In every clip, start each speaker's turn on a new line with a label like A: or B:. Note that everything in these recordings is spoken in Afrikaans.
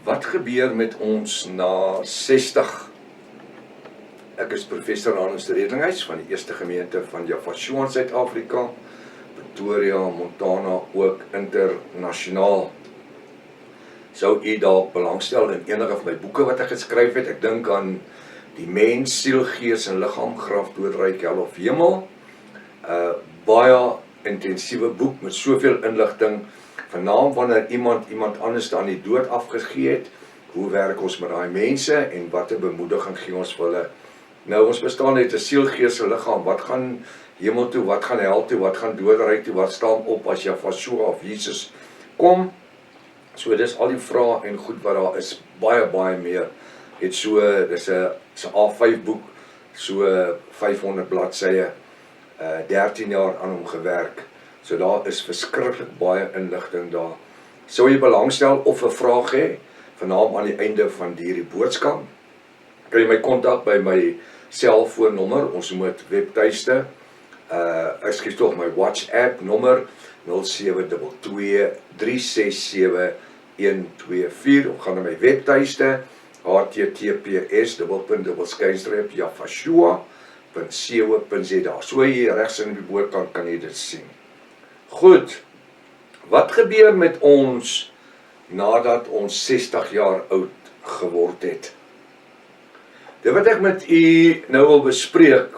A: Wat gebeur met ons na 60? Ek is professor Hannes Redlinghuis van die eerste gemeente van Javashoa in Suid-Afrika, Pretoria, Montana, ook internasionaal. Sou u dalk belangstel in enige van my boeke wat ek geskryf het? Ek dink aan Die Mens, Siel, Gees en Liggaam, Graf, Doodryk, Hel of Hemel. Baie intensiewe boek met soveel inligting, vernaam wanneer iemand anders aan die dood afgegee het. Hoe werk ons met daai mense en watter bemoediging gee ons vir hulle? Nou, ons bestaan uit 'n siel, gees en liggaam. Wat gaan hemel toe, wat gaan hel toe, wat gaan doodryk toe, wat staan op as Javashoa of Jesus kom? So dis al die vrae en goed wat daar is, baie meer. Het so, dis 'n A5 boek, so 500 bladsye, 13 jaar aan hom gewerk. So daar is verskriklik baie inligting daar. Sou jy belangstel of 'n vraag hê, vernaam aan die einde van hierdie boodskap, kan jy my kontak by my selfoonnommer, ons noem dit webtuiste, ek skiet tog my WhatsApp nommer 0723671124, of gaan na my webtuiste https://javashoa.co.za. So hier regs in die boordkant kan jy dit sien. Goed, wat gebeur met ons nadat ons 60 jaar oud geword het? Dit wat ek met u nou wil bespreek,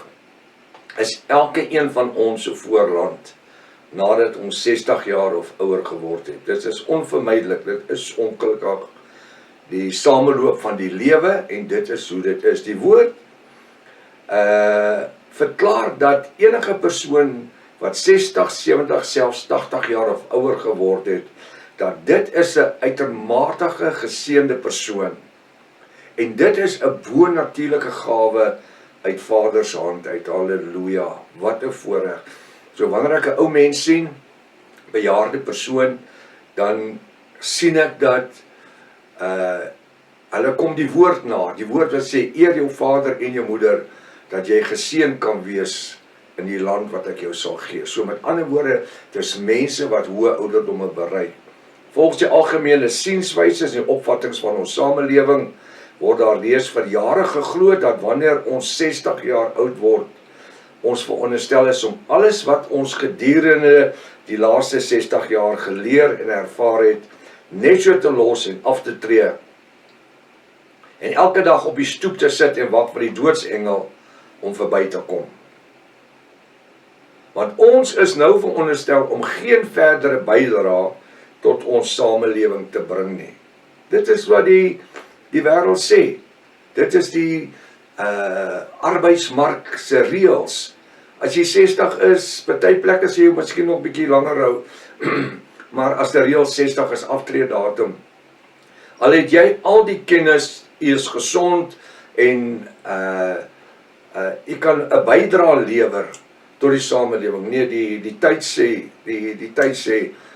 A: is elke een van ons se voorland nadat ons 60 jaar of ouer geword het. Dit is onvermydelik, dit is ongelukkig die sameloop van die lewe en dit is hoe dit is. Die woord verklaar dat enige persoon wat 60, 70, selfs 80 jaar of ouer geword het, dat dit is 'n uitermate geseënde persoon. En dit is 'n bo-natuurlike gawe uit Vader se hand uit. Halleluja, wat 'n voorreg. So wanneer ek 'n ou mens sien, bejaarde persoon, dan sien ek dat hulle kom die woord na. Die woord wat sê, eer jou vader en jou moeder, dat jy geseën kan wees in die land wat ek jou sal gee. So met ander woorde, dis mense wat hoë ouderdomme bereik. Volgens die algemene sienswyse en opvattings van ons samelewing, word daar reeds vir jare geglo dat wanneer ons 60 jaar oud word, ons veronderstel is om alles wat ons gedurende die laaste 60 jaar geleer en ervaar het, net so te los en af te tree. En elke dag op die stoep te sit en wag vir die doodsengel om verby te kom. Want ons is nou veronderstel om geen verdere bydrae tot ons samelewing te bring nie. Dit is wat die wêreld sê. Dit is die arbeidsmark se reëls. As jy 60 is, party plekke sê jy miskien nog 'n bietjie langer hou, maar as die reël 60 is aftreedatum. Al het jy al die kennis, jy is gesond en jy kan 'n bydrae lewer tot die samelewing. Nee, die tyd sê,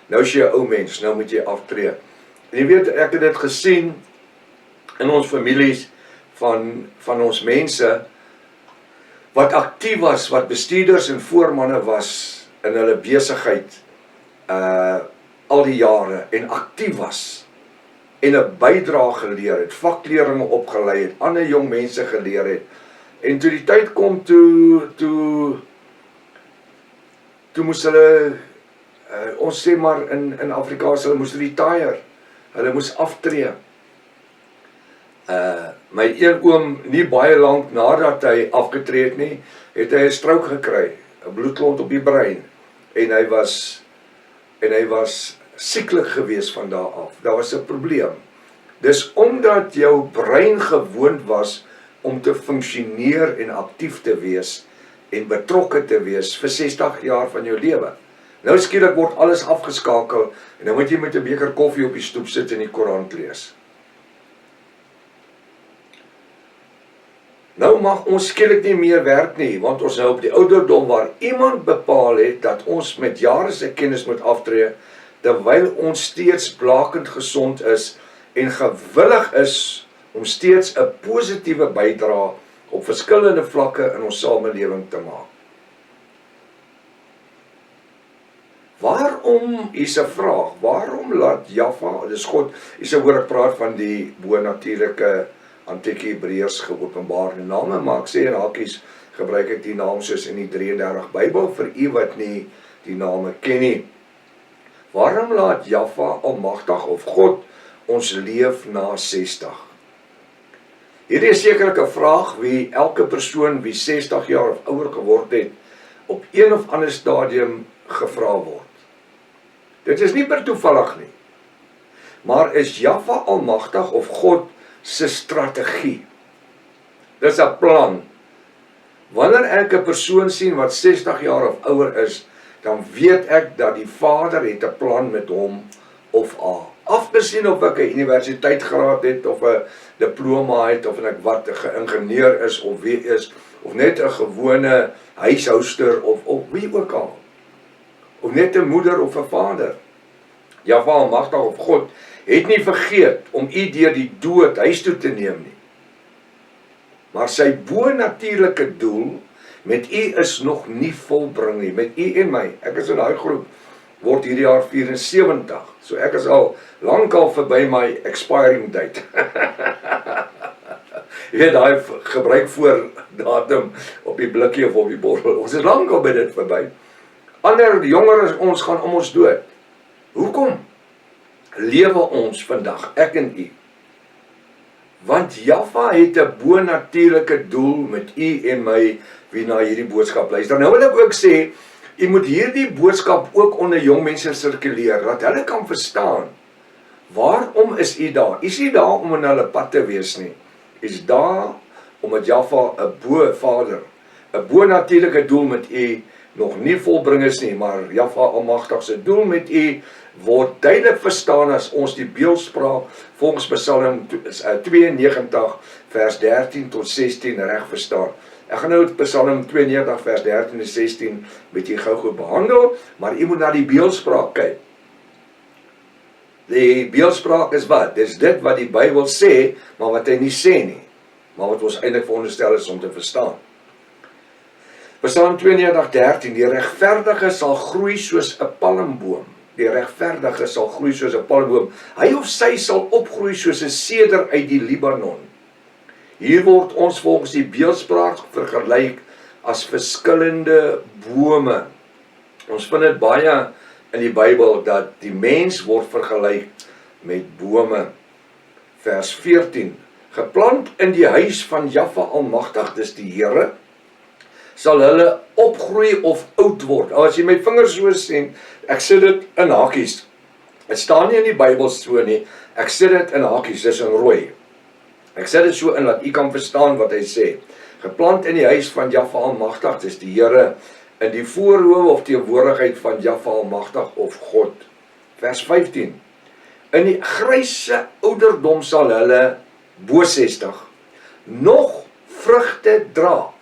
A: nou is jy 'n ou mens, nou moet jy aftree. En jy weet, ek het dit gesien in ons families van ons mense wat aktief was, wat bestuurders en voormanne was in hulle besigheid al die jare en aktief was en 'n bydrae geleer het, vakleringe opgelei het, ander jong mense geleer het. En toe die tyd kom toe moes hulle ons sê maar in Afrikaans, hulle moes retire, hulle moes aftree. My een oom, nie baie lank nadat hy afgetree het nie, het hy 'n stroke gekry, 'n bloedklont op die brein, en hy was sieklik gewees van daar af. Daar was 'n probleem. Dis omdat jou brein gewoond was om te funksioneer en aktief te wees en betrokke te wees vir 60 jaar van jou lewe. Nou skielik word alles afgeskakel en nou moet jy met 'n beker koffie op die stoep sit en die koerant lees. Nou mag ons skielik nie meer werk nie, want ons nou op die ouderdom waar iemand bepaal het dat ons met jare se kennis moet aftree, terwyl ons steeds blakend gesond is en gewillig is om steeds 'n positiewe bydrae op verskillende vlakke in ons samelewing te maak. waarom, is 'n vraag, waarom laat Jaffa, dis God, is 'n woord praat van die bonatuurlike antieke Hebreërs geopenbaarde name, maar ek sê in hakies gebruik ek die naam soos in die 33 Bybel vir u wat nie die name ken nie. Waarom laat Jaffa Almagtig of God ons leef na 60? Hierdie is sekerlik 'n vraag wie elke persoon wie 60 jaar of ouer geword het, op een of ander stadium gevra word. Dit is nie per toevallig nie, maar is Jaffa Almagtig of God se strategie? Dis 'n plan. Wanneer ek 'n persoon sien wat 60 jaar of ouer is, dan weet ek dat die Vader het 'n plan met hom of haar. Afgesien of ek 'n universiteitsgraad het, of 'n diploma het, of ek wat 'n geïngenieur is, of wie is, of net 'n gewone huishouster, of wie ook al. Of net 'n moeder of 'n vader. Jaffa Almagtig of God het nie vergeet om u deur die dood huis toe te neem nie. Maar sy bonatuurlike doel met u is nog nie volbring nie, met u en my. Ek is in daai groep, word hierdie jaar 74, so ek is al lankal verby my expiring date. Jy weet, daai gebruik voor datum op die blikkie of op die bottel, ons is lankal by dit verby. Ander jonger as ons gaan om ons dood. Hoekom lewe ons vandag, ek en u? Want Jaffa het 'n bonatuurlike doel met u en my wie na hierdie boodskap luister. Nou wil ek ook sê, u moet hierdie boodskap ook onder jong mense sirkuleer, dat hulle kan verstaan, waarom is u daar? Is nie daar om in hulle pad te wees nie. Is daar omdat Jaffa 'n Vader, 'n bonatuurlike doel met u nog nie volbring is nie, maar Jaffa Almagtig se doel met u word duidelik verstaan as ons die beeldspraak volgens Psalm 92 vers 13 tot 16 reg verstaan. Ek gaan nou Psalm 92 vers 13 en 16 met jy gou behandel, maar jy moet na die beeldspraak kyk. Die beeldspraak is wat? Dis dit wat die Bybel sê, maar wat hy nie sê nie, maar wat ons eintlik veronderstel is om te verstaan. Psalm 92:13, die regverdige sal groei soos 'n palmboom. Die regverdige sal groei soos 'n palmboom. Hy of sy sal opgroei soos 'n seder uit die Libanon. Hier word ons volgens die beeldspraak vergelyk as verskillende bome. Ons vind dit baie in die Bybel dat die mens word vergelyk met bome. Vers 14, geplant in die huis van Jaffa Almagtig, dis die Here, sal hulle opgroei of oud word. As jy my vingers so sien, ek sit dit in hakies. Het staan nie in die Bybel so nie, ek sit dit in hakies, dis in rooi. Ek sit dit so in, dat u kan verstaan wat hy sê. Geplant in die huis van Jaffa Almagtig, dis die Here, in die voorhoof of teenwoordigheid van Jaffa Almagtig of God. Vers 15, in die grysse ouderdom sal hulle, bo 60, nog vrugte dra.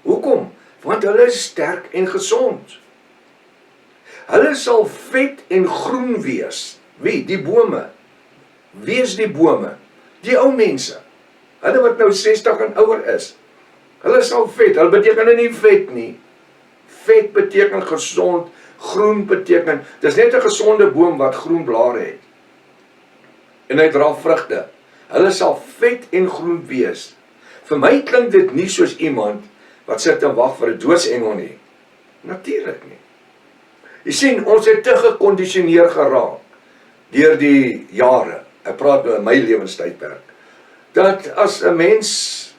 A: Hoekom? Want hulle is sterk en gesond. Hulle sal vet en groen wees. Wie? Die bome. Wie is die bome? Die ou mense. Hulle wat nou 60 en ouer is. Hulle sal vet. Hulle beteken nie vet nie. Vet beteken gesond. Groen beteken, dis net 'n gesonde boom wat groen blare het. En hy dra vrugte. Hulle sal vet en groen wees. Vir my klink dit nie soos iemand wat sit en wag vir 'n doodsengel nie. Natuurlik nie. Jy sien, ons het te gekondisioneer geraak deur die jare. Ek praat oor my lewenstydperk. Dat as 'n mens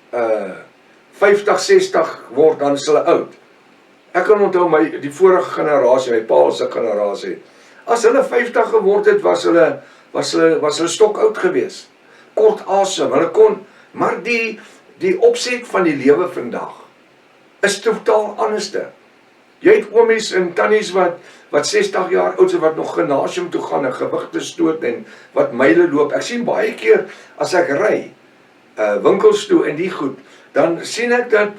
A: 50, 60 word, dan is hulle oud. Ek kan onthou die vorige generasie, my pa se generasie. As hulle 50 geword het, was hulle stok oud gewees. Kort asem, hulle kon, maar die opset van die lewe vandag is totaal anderste. Jy het oomies en tannies wat 60 jaar oud is, wat nog gimnasium toe gaan en gewigte stoot en wat myle loop. Ek sien baie keer as ek ry winkels toe en die goed, dan sien ek dat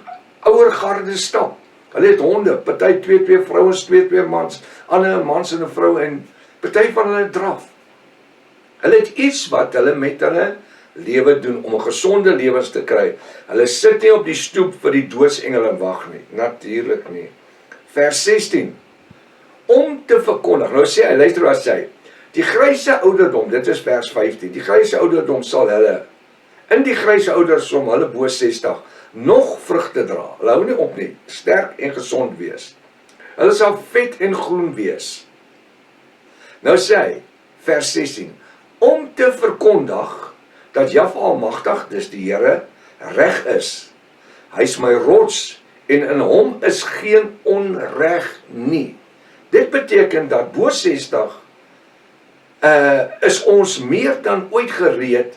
A: ouer garde stap. Hulle het honde, party 2 vrouens, 2 mans, ander mans en 'n vrou, en party van hulle draf. Hulle het iets wat hulle met hulle lewe doen om 'n gesonde lewens te kry. Hulle sit nie op die stoep vir die doodsengel en wag nie. Natuurlik nie. Vers 16. om te verkondig. Nou sê hy, luister wat sê hy, die gryse ouderdom, dit is vers 15, die gryse ouderdom sal hulle, in die gryse ouderdom, hulle bo 60, nog vrugte dra, hulle hou nie op nie, sterk en gesond wees. Hulle sal vet en groen wees. Nou sê hy, vers 16, om te verkondig, dat Jahwe Almagtig, dis die Here, reg is. Hy is my rots, en in hom is geen onreg nie. Dit beteken dat bo 60 is ons meer dan ooit gereed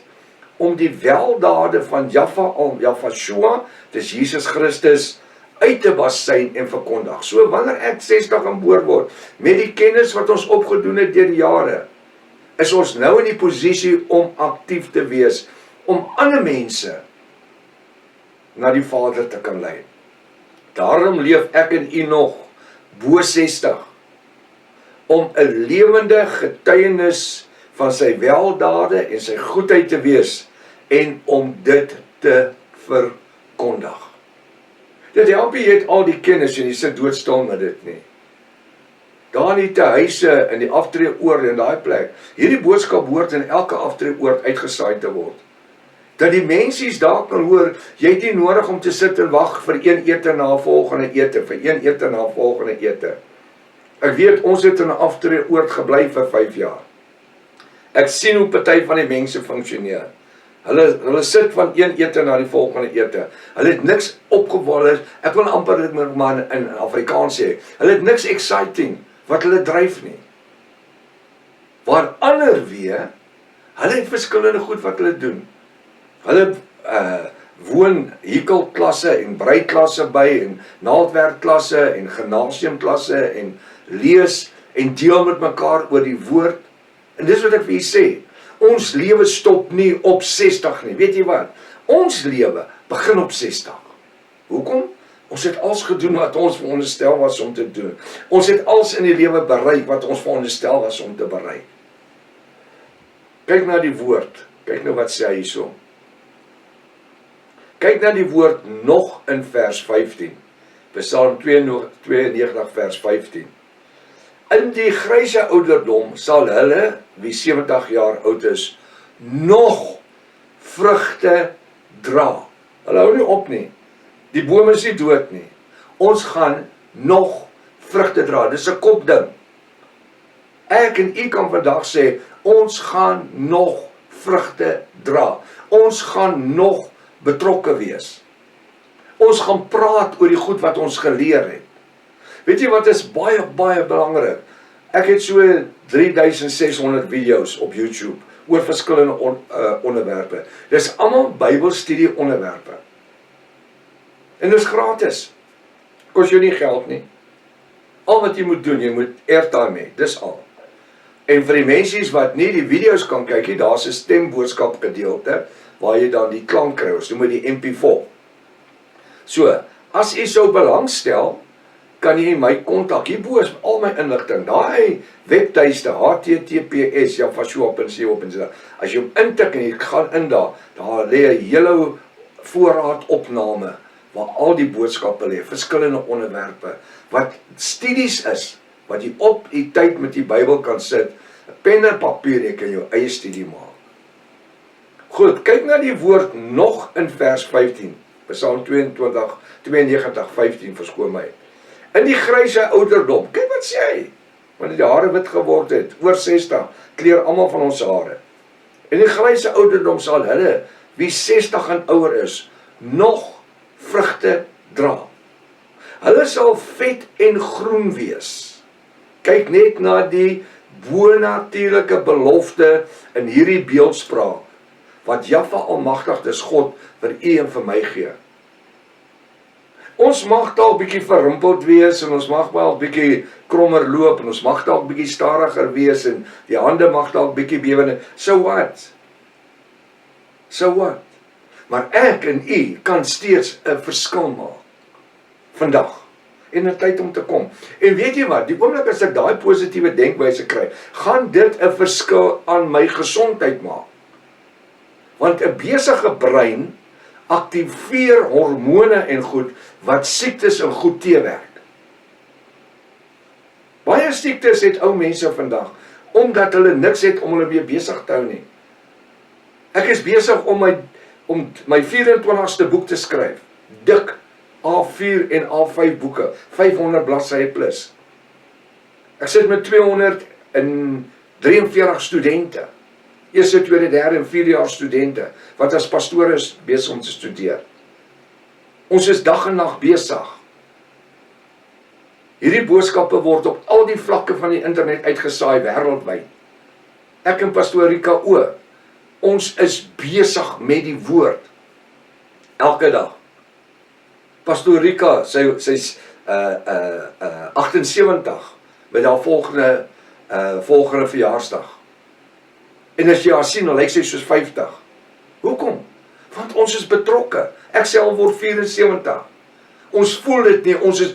A: om die weldade van Jahwe, dis Jesus Christus, uit te basyn en verkondig. So wanneer ek 60 geboor word, met die kennis wat ons opgedoen het deur die jare, is ons nou in die posisie om aktief te wees, om ander mense na die Vader te kan lei. Daarom leef ek en u nog bo 60, om 'n lewende getuienis van sy weldade en sy goedheid te wees, en om dit te verkondig. Dit help jy het al die kennis en jy sit doodstil met dit nie. Daar in die huise, in die aftreeoord en daai plek, hierdie boodskap hoort in elke aftreeoord uitgesaai te word. Dat die mensies daar kan hoor, jy het nie nodig om te sit en wag vir een ete na volgende ete, vir een ete na volgende ete. Ek weet, ons het in 'n aftreeoord gebly vir 5 jaar. Ek sien hoe party van die mense funksioneer. Hulle sit van een ete na die volgende ete. Hulle het niks opgewol, ek wil amper dit maar in Afrikaans sê, hulle het niks exciting wat hulle dryf nie. Waar ander weer, hulle het verskillende goed wat hulle doen. Hulle woon hekelklasse en breiklasse by, en naaldwerkklasse en gimnasiumklasse en lees en deel met mekaar oor die woord. En dis wat ek vir julle sê, ons lewe stop nie op 60 nie, weet jy wat? Ons lewe begin op 60. Hoekom? Ons het alles gedoen wat ons veronderstel was om te doen. Ons het alles in die lewe bereik wat ons veronderstel was om te bereik. Kyk na die woord, kyk nou wat sê hy hierso. Kyk na die woord nog in vers 15, Psalm 92 vers 15. In die gryse ouderdom sal hulle, wie 70 jaar oud is, nog vrugte dra. Hulle hou nie op nie. Die boom is nie dood nie. Ons gaan nog vrugte dra. Dis 'n kopding. Ek en u kan vandag sê, ons gaan nog vrugte dra. Ons gaan nog betrokke wees. Ons gaan praat oor die goed wat ons geleer het. Weet jy wat is baie, baie belangrik? Ek het so 3600 video's op YouTube oor verskillende onderwerpe. Dis almal Bybelstudie onderwerpe. En dis gratis. Kos jou nie geld nie. Al wat jy moet doen, jy moet airtime hê, dis al. En vir die mensies wat nie die video's kan kyk nie, daar's 'n stemboodskap gedeelte waar jy dan die klank kry, ons noem dit die MP4. So, as jy sou belangstel, kan jy my kontak, hierbo is al my inligting, daai webtuiste, https, javashua.co.za, as jy hom intik en jy gaan in daar lê 'n hele voorraad opname, waar al die boodskappe lê, verskillende onderwerpe, wat studies is, wat jy op die tyd met die Bybel kan sit, pen en papier, jy kan jou eie studie maak. Goed, kyk na die woord nog in vers 15, Psalm 92, 15, verskoon my. In die gryse ouderdom, kyk wat sê hy, wanneer die hare wit geword het, oor 60, kleur almal van ons hare. In die gryse ouderdom sal hulle, wie 60 en ouer is, nog vrugte dra. Hulle sal vet en groen wees. Kyk net na die bonatuurlike belofte in hierdie beeldspraak, wat Jahwe Almagtig, dis God, vir u en vir my gee. Ons mag dalk bietjie verrimpeld wees, en ons mag wel bietjie krommer loop, en ons mag dalk bietjie stadiger wees, en die hande mag dalk bietjie bewe. So what? So what? Maar ek en u kan steeds 'n verskil maak. Vandag. En 'n tyd om te kom. En weet jy wat? Die oomblik as ek daai positiewe denkwyse kry, gaan dit 'n verskil aan my gesondheid maak. Want 'n besige brein aktiveer hormone en goed wat siektes en goed teewerk. Baie siektes het ou mense vandag, omdat hulle niks het om hulle weer besig te hou nie. Ek is besig om my 24ste boek te skryf. Dik A4 en A5 boeke, 500 bladsye plus. Ek sit met 243 studente. Eerste, tweede, derde en vierde jaar studente, wat as pastore is besig om te studeer. Ons is dag en nag besig. Hierdie boodskappe word op al die vlakke van die internet uitgesaai wêreldwyd. Ek en pastoor Rika ook. Ons is besig met die woord. Elke dag. Pastoor Rika, sy's 78 met haar volgende verjaarsdag. En as jy haar sien, dan lyk sy soos 50. Hoekom? Want ons is betrokke. Ek self word 74. Ons voel dit nie, ons is,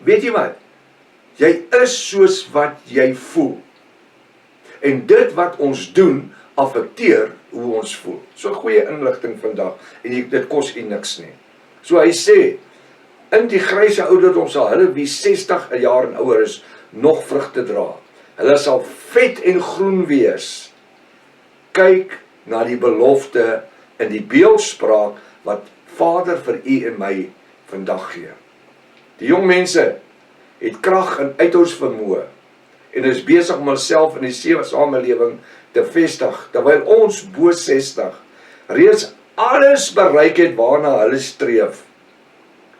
A: weet jy wat? Jy is soos wat jy voel. En dit wat ons doen, affekteer hoe ons voel. So goeie inligting vandag, en dit kos u niks nie. So hy sê, in die gryse ouderdom sal hulle wie 60 jaar en ouer is, nog vrugte dra. Hulle sal vet en groen wees. Kyk na die belofte in die beeldspraak wat Vader vir u en my vandag gee. Die jong mense het krag en uithoudsvermoë en is besig om hulself in die samelewing te vestig, terwyl ons bo 60 reeds alles bereik het waarna hulle streef.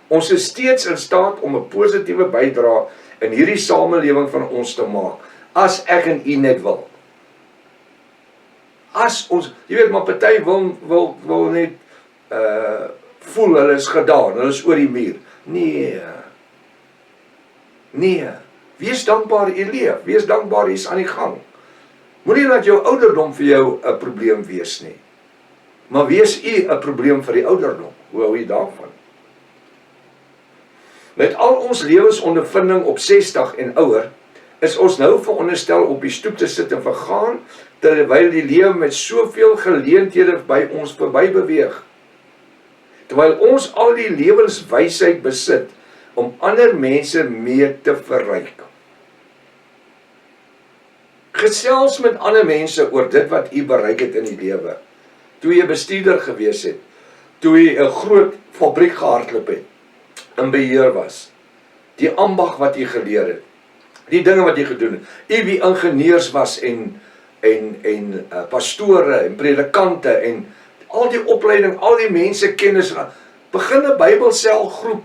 A: Ons is steeds in staat om 'n positiewe bydrae in hierdie samelewing van ons te maak, as ek en u net wil. As ons, jy weet, maar party wil net voel hulle is gedaan, hulle is oor die muur. Nee, wees dankbaar jy leef, wees dankbaar jy is aan die gang. Moenie laat jou ouderdom vir jou 'n probleem wees nie. Maar wees u 'n probleem vir die ouderdom. Hoe hou jy daarvan? Met al ons lewensondervinding op 60 en ouer, is ons nou veronderstel op die stoep te sit en vergaan, terwyl die lewe met soveel geleenthede by ons verby beweeg. Terwyl ons al die lewenswysheid besit, om ander mense mee te verryk. Gesels met ander mense oor dit wat u bereik het in die lewe. Toe jy bestuurder gewees het, toe jy 'n groot fabriek gehardloop het, in beheer was, die ambag wat jy geleer het, die dinge wat jy gedoen het, jy wie ingenieurs was en pastore en predikante en al die opleiding, al die mense kennis, begin 'n Bybelselgroep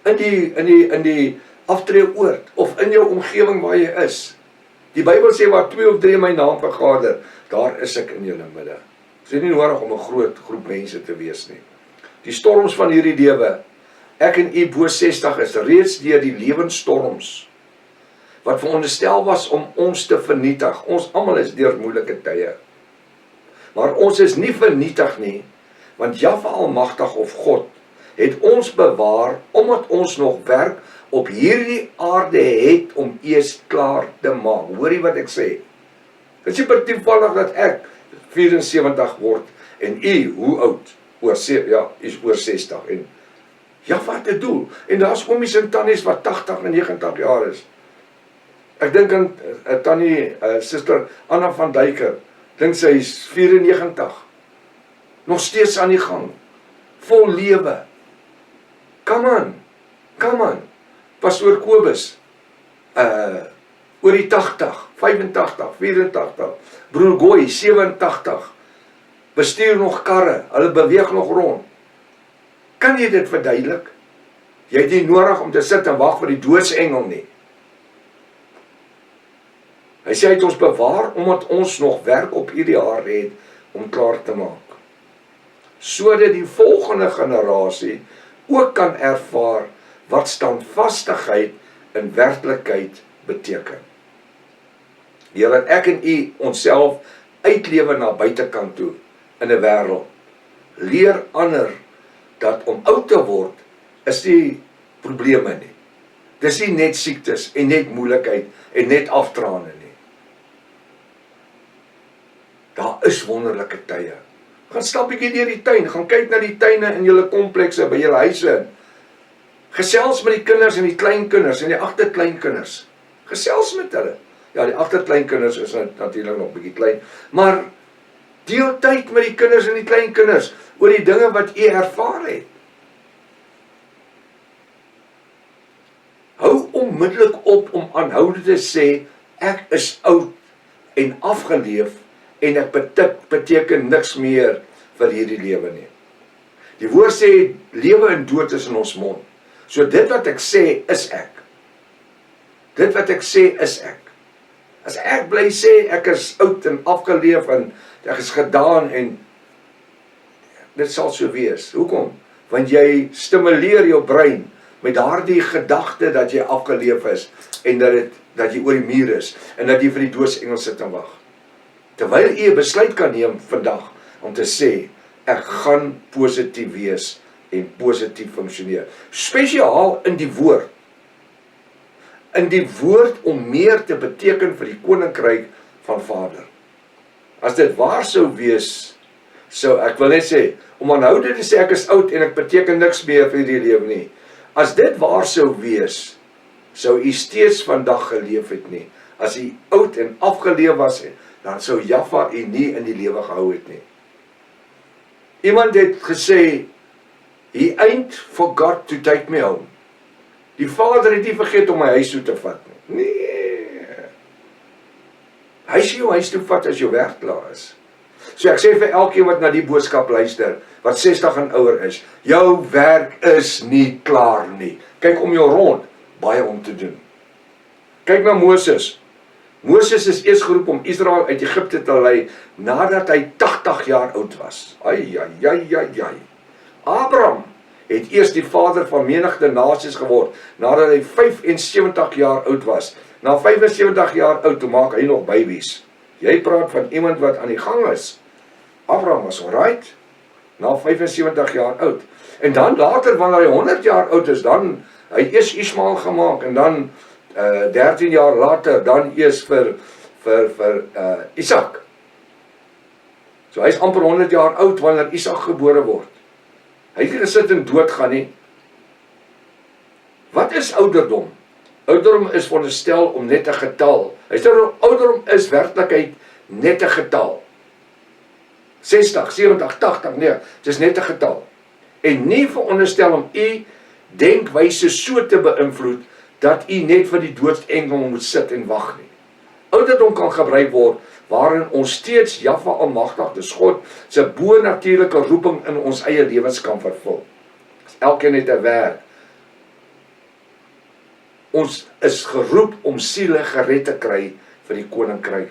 A: in die aftreeoord of in jou omgewing waar jy is. Die Bybel sê waar 2 of 3 in my naam vergader, daar is ek in julle midde. Dit is nie nodig om 'n groot groep mense te wees nie. Die storms van hierdie lewe, ek en u bo 60 is reeds deur die lewensstorms wat veronderstel was om ons te vernietig. Ons almal is deur moeilike tye. Maar ons is nie vernietig nie, want Jahwe Almagtig of God het ons bewaar omdat ons nog werk op hierdie aarde het om eers klaar te maak. Hoor jy wat ek sê? Dit is nie toevallig dat ek 74 word en u, hoe oud? Is oor 60 en Jahwe het 'n doel. En daar's oomies en tannies wat 80 en 90 jaar is. Ek dink aan tannie, suster Anna van Dyker, dink sy is 94. Nog steeds aan die gang. Vol lewe. Come on. Pastoor Kobus, oor die 80, 85, 84. Broer Gooi, 87. Bestuur nog karre, hulle beweeg nog rond. Kan jy dit verduidelik? Jy het nie nodig om te sit en wag vir die doodsengel nie. Hy sê hy het ons bewaar omdat ons nog werk op hierdie aarde het om klaar te maak. Sodat die volgende generasie ook kan ervaar wat standvastigheid in werklikheid beteken. Deur dat ek en u onsself uitlewe na buitekant toe in 'n wêreld, leer ander dat om oud te word is nie probleme nie. Dis nie net siektes en net moeilikheid en net aftrane nie. Daar is wonderlike tye. Gaan stap bietjie deur die tuin, gaan kyk na die tuine in julle komplekse, by julle huise. Gesels met die kinders en die kleinkinders en die agterkleinkinders. Gesels met hulle. Ja, die agterkleinkinders is natuurlik nog bietjie klein, maar deel tyd met die kinders en die kleinkinders oor die dinge wat u ervaar het. Hou onmiddellik op om aanhoudend te sê, ek is oud en afgeleef en ek beteken niks meer vir hierdie lewe nie. Die woord sê, lewe en dood is in ons mond. So dit wat ek sê, is ek. Dit wat ek sê, is ek. As ek bly sê, ek is oud en afgeleef en ek is gedaan en dit sal so wees. Hoekom? Want jy stimuleer jou brein met daardie gedagte dat jy afgeleef is en dat jy oor die muur is en dat jy vir die doodsengel sit en wag. Terwyl jy 'n besluit kan neem vandag om te sê, ek gaan positief wees en positief funksioneer. Spesiaal in die woord. In die woord om meer te beteken vir die koninkryk van Vader. As dit waar sou wees, ek wil net sê, om aanhoudend te sê ek is oud en ek beteken niks meer vir die lewe nie. As dit waar sou wees, sou u steeds vandag geleef het nie. As u oud en afgeleef was, dan sou Jaffa u nie in die lewe gehou het nie. Iemand het gesê, he ain't forgot to take me home. Die Vader het nie vergeet om my huis toe te vat nie. Nee. Hy sê jou huis toe vat as jou werk klaar is. So ek sê vir elkeen wat na die boodskap luister, wat 60 en ouer is, jou werk is nie klaar nie. Kyk om jou rond, baie om te doen. Kyk na Moses. Moses is eers geroep om Israel uit Egipte te lei, nadat hy 80 jaar oud was. Ai. Abraham het eers die vader van menigte nasies geword, nadat hy 75 jaar oud was. Na 75 jaar oud, toe maak hy nog babies. Jy praat van iemand wat aan die gang is. Abraham was alright, na 75 jaar oud. En dan later, wanneer hy 100 jaar oud is, dan hy eers Ismael gemaak, en dan 13 jaar later, dan eers vir Isak. So hy is amper 100 jaar oud, wanneer Isak gebore word. Hy het gesit en doodgaan nie. Wat is ouderdom? Ouderdom is veronderstel om net 'n getal. Ouderdom is werklikheid net 'n getal. 60, 70, 80, nee, dit is net 'n getal. En nie veronderstel om u denkwyse so te beïnvloed, dat u net vir die doodsengel moet sit en wag nie. Ouderdom kan gebruik word, waarin ons steeds Jaffa Almagtig, God se bo-natuurlike roeping in ons eie lewens kan vervul. Elkeen het 'n werk. Ons is geroep om siele gered te kry vir die koninkryk.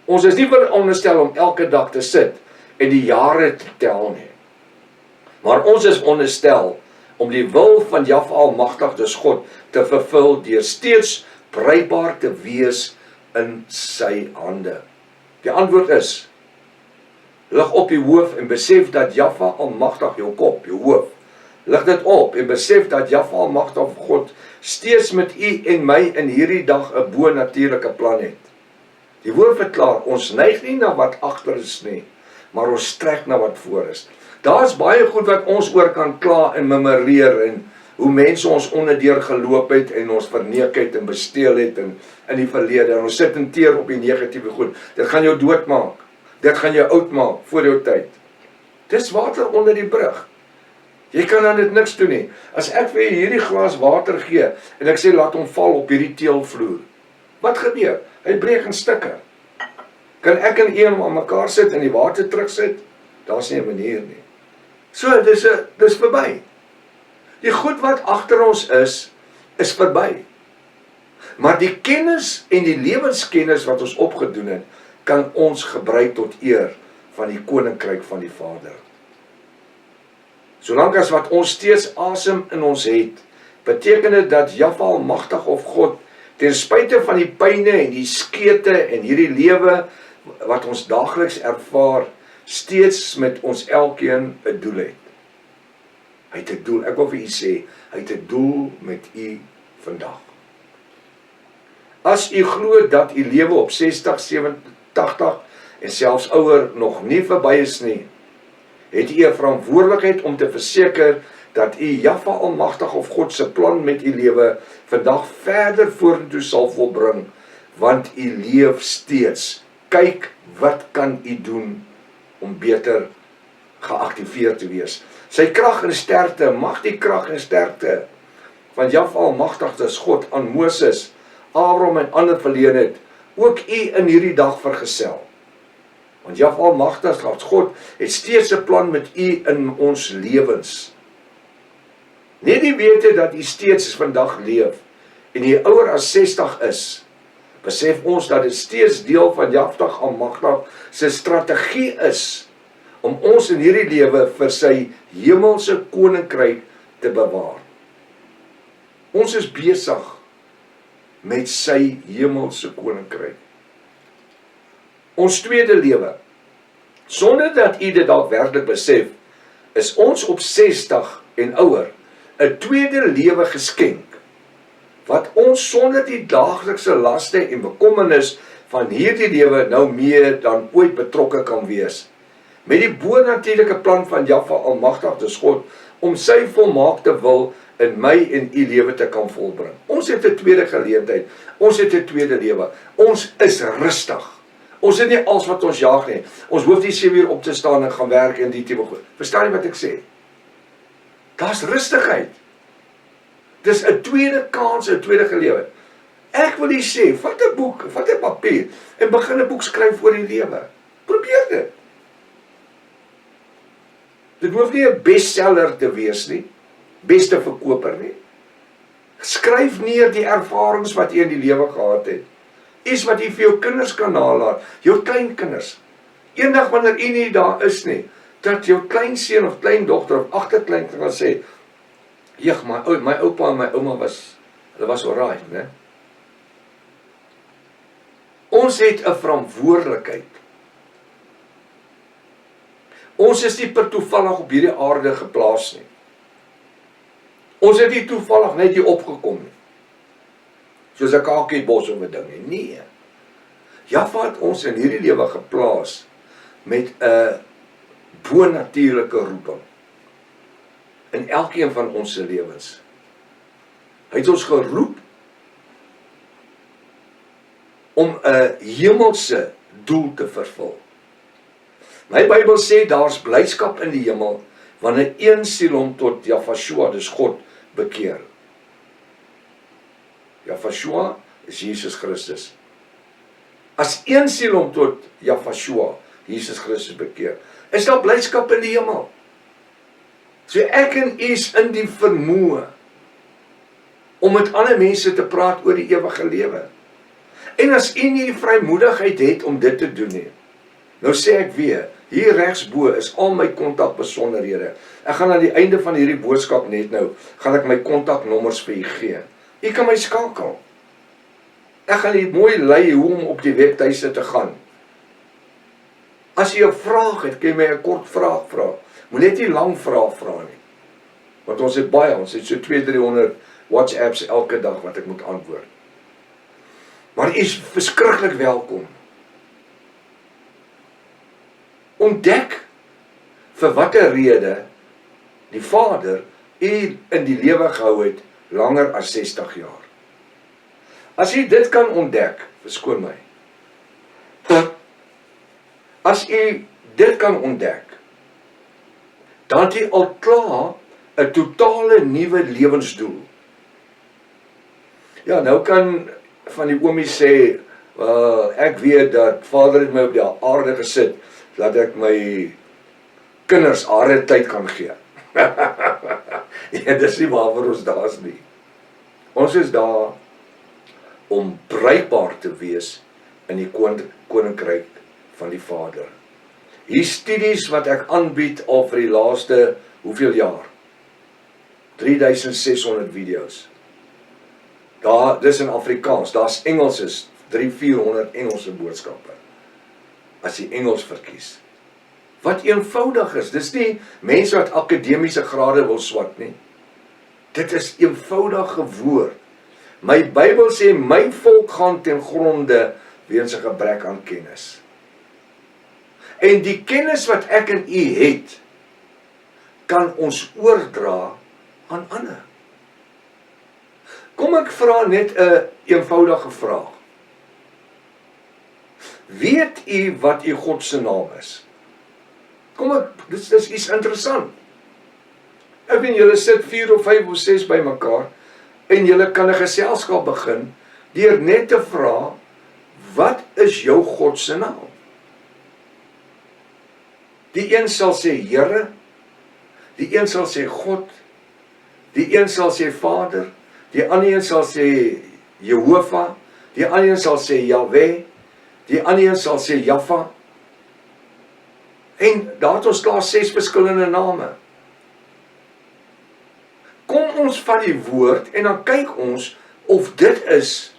A: Ons is nie veronderstel om elke dag te sit en die jare te tel nie. Maar ons is onderstel om die wil van Jaffa Almagtig, God, te vervul deur steeds bruikbaar te wees in sy hande. Die antwoord is, lig op die hoof en besef dat Jaffa Almagtig, jou kop, jou hoof, lig dit op en besef dat Jaffa Almagtig, God, steeds met u en my in hierdie dag 'n bo-natuurlike plan het. Die woord verklaar, ons neig nie na wat agter is nie, maar ons trek na wat voor is. Daar is baie goed wat ons oor kan kla en memoreer, en hoe mense ons onderdeur geloop het, en ons verneek het en besteel het in die verlede, en ons sit en teer op die negatiewe goed. Dit gaan jou doodmaak, dit gaan jou oud maak, voor jou tyd. Dis water onder die brug. Jy kan aan dit niks doen nie. As ek vir hierdie glas water gee, en ek sê laat hom val op hierdie teelvloer, wat gebeur? Hy breek in stukke. Kan ek en een aan mekaar sit en die water terugsit? Daar's nie 'n manier nie. So, dis verby. Die goed wat agter ons is verby. Maar die kennis en die lewenskennis wat ons opgedoen het, kan ons gebruik tot eer van die koninkryk van die Vader. Solank as wat ons steeds asem in ons het, beteken dit dat Jaffa Almagtig God, ten spyte van die pyne en die skete en hierdie lewe wat ons daagliks ervaar, steeds met ons elkeen 'n doel het. Hy het 'n doel, ek wil vir u sê, hy het 'n doel met u vandag. As u glo dat u lewe op 60, 70, 80 en selfs ouer nog nie verby is nie, het u 'n verantwoordelikheid om te verseker dat u Jahwe Almagtig of God se plan met u lewe vandag verder vorentoe sal volbring, want u leef steeds. Kyk, wat kan u doen om beter geaktiveer te wees. Sy krag en sterkte, mag die krag en sterkte van Jahwe Almagtig, dis God, aan Moses, Abraham en ander verleen het, ook u in hierdie dag vergesel. Want Jahwe Almagtig, God, het steeds 'n plan met u in ons lewens. Net die wete dat u steeds vandag leef, en u ouer as 60 is, besef ons dat dit steeds deel van Jahwe Almagtig se strategie is, om ons in hierdie lewe vir sy hemelse koninkryk te bewaar. Ons is besig met sy hemelse koninkryk. Ons tweede lewe, sonder dat u dit daadwerklik besef, is ons op 60 en ouer 'n tweede lewe geskenk, wat ons sonder die daaglikse laste en bekommernis van hierdie lewe nou meer dan ooit betrokke kan wees, met die bonatuurlike plan van Jahwe Almagtig, dis God, om sy volmaakte wil in my en u lewe te kan volbring. Ons het 'n tweede geleentheid, ons het 'n tweede lewe, ons is rustig. Ons het nie alles wat ons jaag nie. Ons hoef nie 7 uur op te staan en gaan werk en die tipe goed. Verstaan jy wat ek sê? Daar's rustigheid. Dis 'n tweede kans, 'n tweede gelewe. Ek wil nie sê, vat 'n boek, vat 'n papier en begin 'n boek skryf oor die lewe. Probeer dit. Dit hoef nie 'n bestseller te wees nie, beste verkoper nie. Skryf neer die ervarings wat jy in die lewe gehad het. Iets wat jy vir jou kinders kan nalaat, jou kleinkinders. Eendag wanneer u nie daar is nie, dat jou kleinseun of kleindogter of agterkleinkind gaan sê, "Jeg, my oupa en my ouma hulle was alright, né?" Ons het 'n verantwoordelikheid. Ons is nie per toevallig op hierdie aarde geplaas nie. Ons het nie toevallig net hier opgekom nie. Soos 'n kakiebos of 'n ding nie. Nee. Jahwe het ons in hierdie lewe geplaas met 'n bonatuurlike roeping in elkeen van ons se lewens. Hy het ons geroep om 'n hemelse doel te vervul. My Bybel sê daar's blydskap in die hemel wanneer een siel hom tot Jahwe, dis God, bekeer. Jahwe is Jesus Christus. As een siel hom tot Jahwe, Jesus Christus, bekeer, is daar blydskap in die hemel. So ek en u is in die vermoë om met ander mense te praat oor die ewige lewe. En as u nie die vrymoedigheid het om dit te doen nie, nou sê ek weer, hier regsbo is al my kontakbesonderhede. Ek gaan aan die einde van hierdie boodskap net nou, gaan ek my kontaknommers vir u gee. U kan my skakel. Ek gaan u mooi lei hoe om op die webtuiste te gaan. As jy 'n vraag het, kan jy my 'n kort vraag vra. Moet net nie lang vrae vra nie. Want ons het baie, ons het so 200-300 WhatsApps elke dag wat ek moet antwoord. Maar u is verskriklik welkom. Ontdek vir watter rede die Vader u in die lewe gehou het langer as 60 jaar. As u dit kan ontdek, verskoon my. As u dit kan ontdek, dan het u al klaar 'n totale nuwe lewensdoel. Ja, nou kan van die oomie sê, ek weet dat Vader het my op die aarde gesit, dat ek my kinders harde tyd kan gee. Ja, dis nie waarvoor ons daar is nie. Ons is daar om bruikbaar te wees in die koninkryk van die Vader. Hier studies wat ek aanbied al vir die laaste, hoeveel jaar? 3600 video's. Dis in Afrikaans, daar's Engels is 300-400 Engelse boodskappe. As jy Engels verkies. Wat eenvoudig is, dis nie mense wat akademiese grade wil swat nie. Dit is eenvoudige woord. My Bybel sê, my volk gaan ten gronde weens 'n gebrek aan kennis. En die kennis wat ek en u het, kan ons oordra aan ander. Kom ek vra net 'n eenvoudige vraag. Weet u wat u God se naam is? Dis iets interessant. Ek weet julle sit 4 of 5 of 6 by mekaar en julle kan 'n geselskap begin deur net te vra, wat is jou God se naam? Die een sal sê Here, die een sal sê God, die een sal sê Vader, die ander een sal sê Jehovah, die ander een sal sê Yahweh, die ander een sal sê Jaffa. En daar het ons klaar 6 verskillende name. Kom ons vat die woord en dan kyk ons of dit is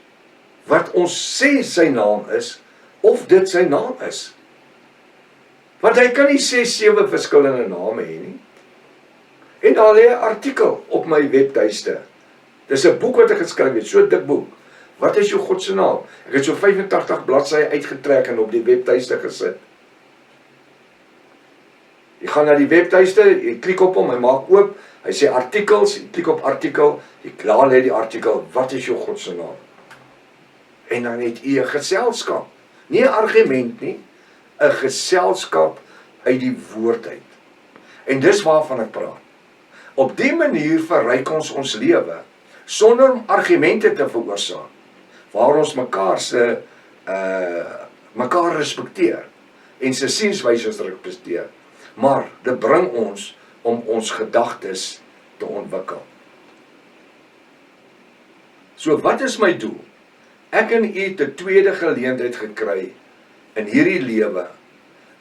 A: wat ons sê sy naam is, of dit sy naam is. Want hy kan nie 6-7 verskillende name hê nie. En daar lê 'n artikel op my webtuiste. Dis 'n boek wat ek geskryf het, so 'n dik boek. Wat is jou God se naam? Ek het so 85 bladsye uitgetrek en op die webtuiste gesit. Jy gaan na die webtuiste, jy klik op hom, hy maak oop, hy sê artikels, jy klik op artikel, jy klaar lê die artikel, wat is jou God se naam? En dan het jy 'n geselskap, nie 'n argument nie, 'n geselskap uit die woord uit. En dis waarvan ek praat. Op die manier verryk ons lewe, sonder om argumente te veroorsaak, waar ons mekaar respekteer, en sy sienswyses respekteer, maar dit bring ons om ons gedagtes te ontwikkel. So wat is my doel? Ek en u het 'n tweede geleentheid gekry in hierdie lewe,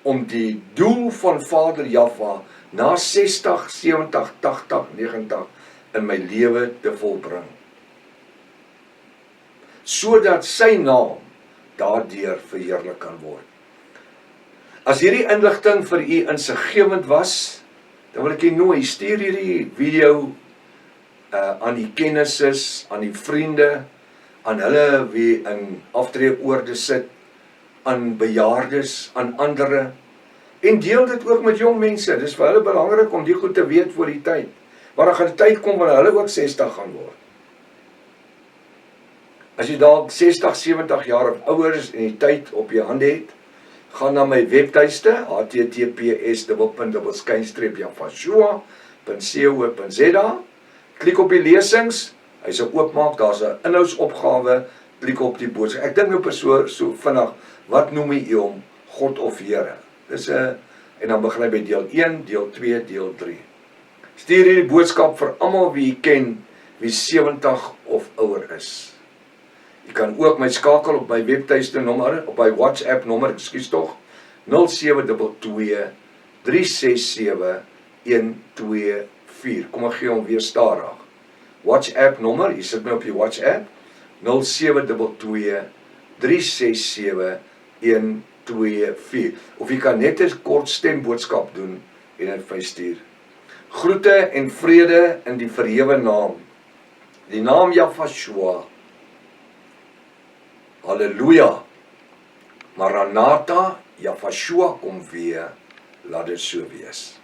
A: om die doel van Vader Jaffa na 60, 70, 80, 90 in my lewe te volbring. Sodat sy naam daardeur verheerlik kan word. As hierdie inligting vir u insiggewend was, dan wil ek u nooi, stuur hierdie video aan die kennisses, aan die vriende, aan hulle wie in aftreeoorde sit, aan bejaardes, aan ander, en deel dit ook met jong mense. Dis vir hulle belangrik om die goed te weet voor die tyd, maar dan gaan die tyd kom wanneer hulle ook 60 gaan word. As jy dalk 60, 70 jaar of ouer is en die tyd op jou hande het, gaan na my webtuiste, https://jafashua.co.za, klik op die lesings, hy sal oopmaak, daar's 'n inhoudsopgawe, klik op die boodskap. Ek dink nou persoon so vinnig, wat noem jy hom, God of Here? Dis en dan begin hy by deel 1, deel 2, deel 3. Stuur hierdie boodskap vir almal wie jy ken, wie 70 of ouer is. Jy kan ook my skakel op my webtuiste nommer, op my WhatsApp nommer, 0722 367 124. Kom ek gee hom weer stadig. WhatsApp nommer, jy sit my op die WhatsApp, 0722 367 124. Of jy kan net 'n kort stemboodskap doen en dit vir my stuur. Groete en vrede in die verhewe naam, die naam Jafashua. Halleluja. Maranatha, Jafashua kom weer, laat dit so wees.